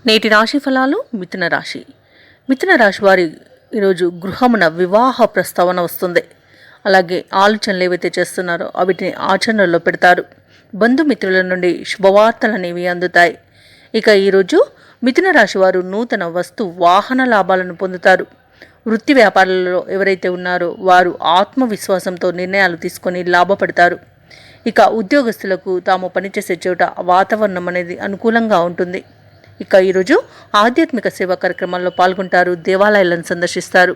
నేటి రాశి ఫలాలు. మిథున రాశి. మిథున రాశి వారి ఈరోజు గృహమున వివాహ ప్రస్తావన వస్తుంది. అలాగే ఆలోచనలు ఏవైతే చేస్తున్నారో వీటిని ఆచరణలో పెడతారు. బంధుమిత్రుల నుండి శుభవార్తలు అనేవి అందుతాయి. ఇక ఈరోజు మిథున రాశి వారు నూతన వాహన లాభాలను పొందుతారు. వృత్తి వ్యాపారాలలో ఎవరైతే ఉన్నారో వారు ఆత్మవిశ్వాసంతో నిర్ణయాలు తీసుకొని లాభపడతారు. ఇక ఉద్యోగస్తులకు తాము పనిచేసే చోట వాతావరణం అనేది అనుకూలంగా ఉంటుంది. ఇక ఈరోజు ఆధ్యాత్మిక సేవా కార్యక్రమాల్లో పాల్గొంటారు. దేవాలయాలను సందర్శిస్తారు.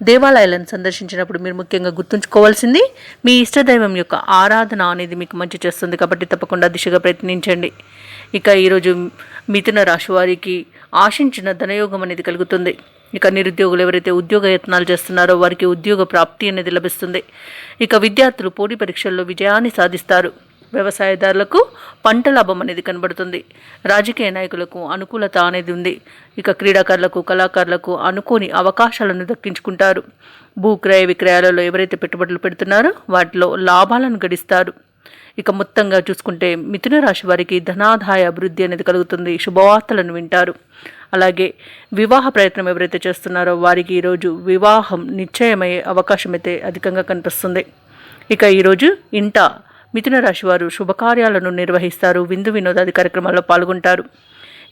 దేవాలయాలను సందర్శించినప్పుడు మీరు ముఖ్యంగా గుర్తుంచుకోవాల్సింది మీ ఇష్టదైవం యొక్క ఆరాధన అనేది మీకు మంచి చేస్తుంది. కాబట్టి తప్పకుండా దిశగా ప్రయత్నించండి. ఇక ఈరోజు మిథున రాశి వారికి ఆశించిన ధనయోగం అనేది కలుగుతుంది. ఇక నిరుద్యోగులు ఎవరైతే ఉద్యోగ యత్నాలు చేస్తున్నారో వారికి ఉద్యోగ ప్రాప్తి అనేది లభిస్తుంది. ఇక విద్యార్థులు పోటీ పరీక్షల్లో విజయాన్ని సాధిస్తారు. వ్యవసాయదారులకు పంట లాభం అనేది కనబడుతుంది. రాజకీయ నాయకులకు అనుకూలత అనేది ఉంది. ఇక క్రీడాకారులకు కళాకారులకు అనుకోని అవకాశాలను దక్కించుకుంటారు. భూ క్రయ విక్రయాలలో ఎవరైతే పెట్టుబడులు పెడుతున్నారో వాటిలో లాభాలను గడిస్తారు. ఇక మొత్తంగా చూసుకుంటే మిథున రాశి వారికి ధనాదాయ అభివృద్ధి అనేది కలుగుతుంది. శుభవార్తలను వింటారు. అలాగే వివాహ ప్రయత్నం ఎవరైతే చేస్తున్నారో వారికి ఈరోజు వివాహం నిశ్చయమయ్యే అవకాశం అయితే అధికంగా కనిపిస్తుంది. ఇక ఈరోజు ఇంట మిథున రాశి వారు శుభకార్యాలను నిర్వహిస్తారు. విందు వినోదాది కార్యక్రమాల్లో పాల్గొంటారు.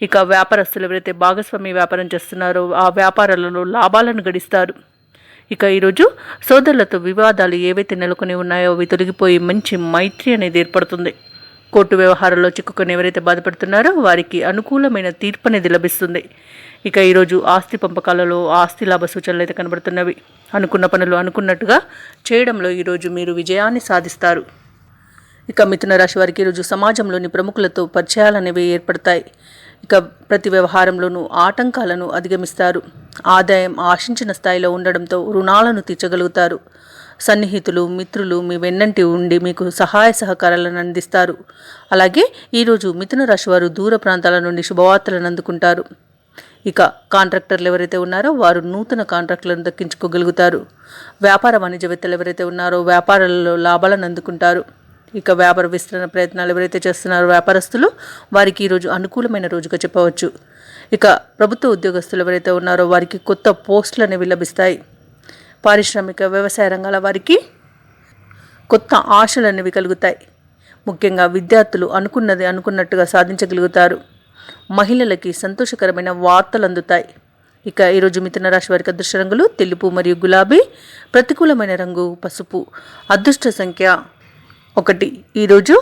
ఇక వ్యాపారస్తులు ఎవరైతే భాగస్వామి వ్యాపారం చేస్తున్నారో ఆ వ్యాపారాలలో లాభాలను గడిస్తారు. ఇక ఈరోజు సోదరులతో వివాదాలు ఏవైతే నెలకొని ఉన్నాయో అవి తొలగిపోయి మంచి మైత్రి అనేది ఏర్పడుతుంది. కోర్టు వ్యవహారాల్లో చిక్కుకొని ఎవరైతే బాధపడుతున్నారో వారికి అనుకూలమైన తీర్పు అనేది లభిస్తుంది. ఇక ఈరోజు ఆస్తి పంపకాలలో ఆస్తి లాభ సూచనలు అయితే కనబడుతున్నవి. అనుకున్న పనులు అనుకున్నట్టుగా చేయడంలో ఈరోజు మీరు విజయాన్ని సాధిస్తారు. ఇక మిథున రాశి వారికి ఈరోజు సమాజంలోని ప్రముఖులతో పరిచయాలు అనేవి ఏర్పడతాయి. ఇక ప్రతి వ్యవహారంలోనూ ఆటంకాలను అధిగమిస్తారు. ఆదాయం ఆశించిన స్థాయిలో ఉండడంతో రుణాలను తీర్చగలుగుతారు. సన్నిహితులు మిత్రులు మీ వెన్నంటి ఉండి మీకు సహాయ సహకారాలను అందిస్తారు. అలాగే ఈరోజు మిథున రాశి వారు దూర ప్రాంతాల నుండి శుభవార్తలను అందుకుంటారు. ఇక కాంట్రాక్టర్లు ఎవరైతే ఉన్నారో వారు నూతన కాంట్రాక్టులను దక్కించుకోగలుగుతారు. వ్యాపార వాణిజ్యవేత్తలు ఎవరైతే ఉన్నారో వ్యాపారాలలో లాభాలను అందుకుంటారు. ఇక వ్యాపార విస్తరణ ప్రయత్నాలు ఎవరైతే చేస్తున్నారో వ్యాపారస్తులు వారికి ఈరోజు అనుకూలమైన రోజుగా చెప్పవచ్చు. ఇక ప్రభుత్వ ఉద్యోగస్తులు ఎవరైతే ఉన్నారో వారికి కొత్త పోస్టులు అనేవి లభిస్తాయి. పారిశ్రామిక వ్యవసాయ రంగాల వారికి కొత్త ఆశలు అనేవి కలుగుతాయి. ముఖ్యంగా విద్యార్థులు అనుకున్నది అనుకున్నట్టుగా సాధించగలుగుతారు. మహిళలకి సంతోషకరమైన వార్తలు అందుతాయి. ఇక ఈరోజు మిథున రాశి వారికి అదృష్ట రంగులు తెలుపు మరియు గులాబీ. ప్రతికూలమైన రంగు పసుపు. అదృష్ట సంఖ్య 1. ఈరోజు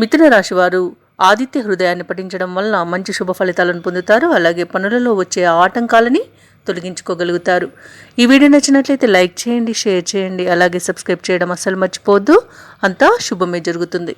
మిథున రాశి వారు ఆదిత్య హృదయాన్ని పఠించడం వల్ల మంచి శుభ ఫలితాలను పొందుతారు. అలాగే పనులలో వచ్చే ఆటంకాలని తొలగించుకోగలుగుతారు. ఈ వీడియో నచ్చినట్లయితే లైక్ చేయండి, షేర్ చేయండి, అలాగే సబ్స్క్రైబ్ చేయడం అస్సలు మర్చిపోవద్దు. అంతా శుభమే జరుగుతుంది.